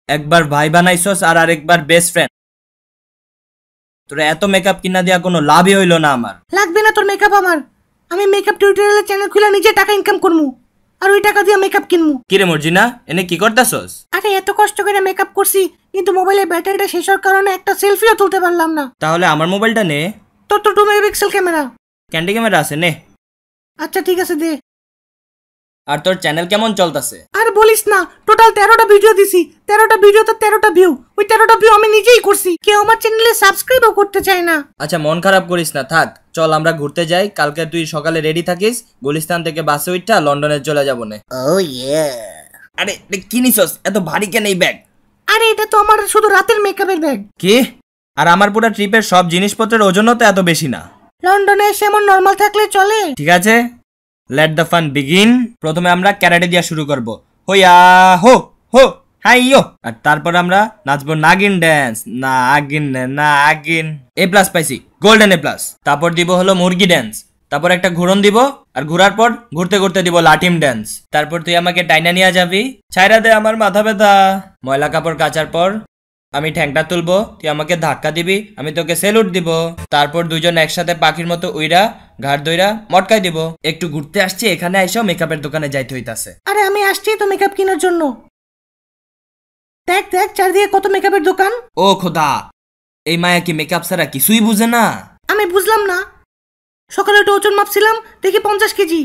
একবার ভাই বানাইছস আর আরেকবার বেস্ট ফ্রেন্ড। তোর এত মেকআপ কিনা দিয়া কোনো লাভই হইলো না আমার। লাগবে না তোর মেকআপ আমার। আমি মেকআপ টিউটোরিয়ালের চ্যানেল খুলে নিজে টাকা ইনকাম করমু, আর ওই টাকা দিয়ে মেকআপ কিনমু। কি রে মর্জিনা, এনে কি করতাছস? আরে এত কষ্ট করে মেকআপ করছি, কিন্তু মোবাইলের ব্যাটারিটা শেষ হওয়ার কারণে একটা সেলফিও তুলতে পারলাম না। তাহলে আমার মোবাইলটা নে। তোর তো 2 মেগাপিক্সেল ক্যামেরা। ক্যান্ডি ক্যামেরা আছে, নে। আচ্ছা ঠিক আছে, দে। আর তোর চ্যানেল কেমন চলতেছে? আর বলিস না, টোটাল 13টা ভিডিও দিছি। 13টা ভিডিওতে 13টা ভিউ। ওই 13টা ভিউ আমি নিজেই করছি। কেউ আমার চ্যানেলে সাবস্ক্রাইবও করতে চায় না। আচ্ছা মন খারাপ করিস না, থাক। চল আমরা ঘুরতে যাই। কালকে তুই সকালে রেডি থাকিস, গুলিস্তান থেকে বাসে উঠা লন্ডনে চলে যাবো নে। ও ইয়ে। আরে কি নিছস? এত ভারী কেন এই ব্যাগ? আরে এটা তো আমার শুধু রাতের মেকআপের ব্যাগ। কি? আর আমার পুরো ট্রিপের সব জিনিসপত্রের ওজনও তো এত বেশি না। লন্ডনে এসে এমন নরমাল থাকলে চলে। ঠিক আছে, লেট দ্য ফান বিগিন। প্রথমে আমরা ক্যারাটে দিয়া শুরু করব। হইয়া হো হো হাইয়ো। আর তারপর আমরা নাচবো নাগিন ড্যান্স। নাগিন এ প্লাস পাইছি, গোল্ডেন এ প্লাস। তারপর দিব হলো মুরগি ড্যান্স। তারপর একটা ঘুরন দিব, আর ঘোরার পর ঘুরতে ঘুরতে দিব লাটিম ড্যান্স। তারপর তুই আমাকে টাইনা নিয়ে যাবি। ছাইরা দে আমার মাথা ব্যথা। ময়লা কাপড় কাচার পর আমি ঠ্যাংটা তুলবো, তুই আমাকে ধাক্কা দিবি, আমি তোকে সেলুট দিব। তারপর দুজন একসাথে পাখির মতো উইরা ঘাড় দইরা মটকাই দিব। একটু ঘুরতে আসছি, এখানে আইসাও মেকআপের দোকানে যাইতে হইতাছে। আরে আমি আসছি তো মেকআপ কেনার জন্য। দেখ দেখ চারদিকে কত মেকআপের দোকান। ও খোদা, এই মায়া কি মেকআপ ছাড়া কিছুই বুঝে না? আমি বুঝলাম না। সকালে একটু ওজন মাপছিলাম, দেখি 50 কেজি,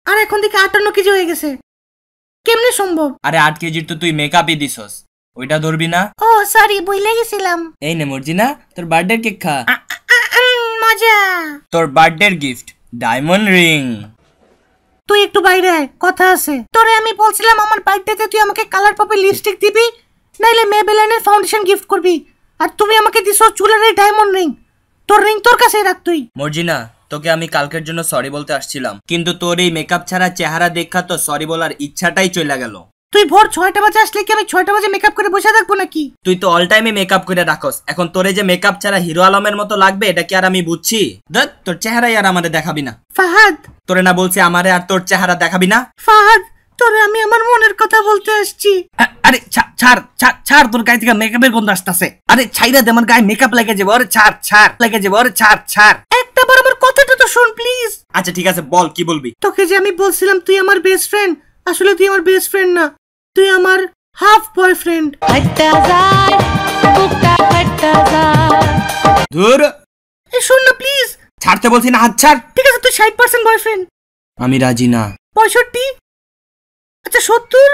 আর এখন দেখি 58 কেজি হয়ে গেছে। কেমনে সম্ভব? আরে 8 কেজির তো তুই মেকআপই দিছস, ওইটা ধরবি না? ও সরি, বইলে গেছিলাম। এই নে মর্জিনা, তোর বার্থডে কেক খা। মজা। তোর বার্থডে গিফট ডায়মন্ড রিং। তুই একটু বাইরে আয়, কথা আছে। তোরে আমি বলছিলাম আমার বার্থডেতে তুই আমাকে কালার পপে লিপস্টিক দিবি, নাইলে মেবেলাইনের ফাউন্ডেশন গিফট করবি। আর তুমি আমাকে দিছো চুলের এই ডায়মন্ড রিং। তোর রিং তোর কাছেই রাখ তুই। মর্জিনা, তোকে আমি কালকের জন্য সরি বলতে আসছিলাম, কিন্তু তোর এই মেকআপ ছাড়া চেহারা দেখা তো সরি বলার ইচ্ছাটাই চলে গেল। তুই ভোর 6টা বাজে আসলে কি আমি 6টা বাজে মেকআপ করে বসে থাকবো নাকি? তুই তো অল টাইমে মেকআপ করে রাখস, এখন তোরে যে মেকআপ ছাড়া হিরো আলমের মতো লাগবে এটা কি আর আমি বুঝছি? দেখ তোর চেহারাই আর আমারে দেখাবি না। ফাহাদ, তোরে না বলছি আমারে আর তোর চেহারা দেখাবি না? ফাহাদ, তোরে আমি আমার মনের কথা বলতে আসছি। আরে ছাড় ছাড় ছাড়, তোর গায়ে থেকে মেকআপের গন্ধ আসতেছে। আরে ছাইরা দে, আমার গায়ে মেকআপ লেগে যাবে। আরে ছাড় ছাড়, লেগে যাবে। আরে ছাড় ছাড়। একটা বার আমার কথাটা তো শোন প্লিজ। আচ্ছা ঠিক আছে, বল কি বলবি। তোকে যে আমি বলছিলাম তুই আমার বেস্ট ফ্রেন্ড, আসলে তুই আমার বেস্ট ফ্রেন্ড না, তুই আমার হাফ বয়ফ্রেন্ড। ধুর, এই শোন না প্লিজ। ছাড়তে বলছি না, হাত ছাড়। ঠিক আছে, তুই 60% বয়ফ্রেন্ড। আমি রাজি না। 65? আচ্ছা 70?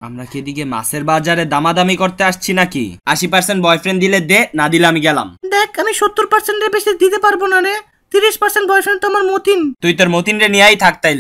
আমরা কি এদিকে মাছের বাজারে দামাদামি করতে আসছি নাকি? 80% বয়ফ্রেন্ড দিলে দে, না দিলে আমি গেলাম। দেখ আমি 70% বেশি দিতে পারবো না রে। 30% বয়ফ্রেন্ড তো আমার মতিন। তুই তোর মতিন রে নিয়েই থাক তাইলে।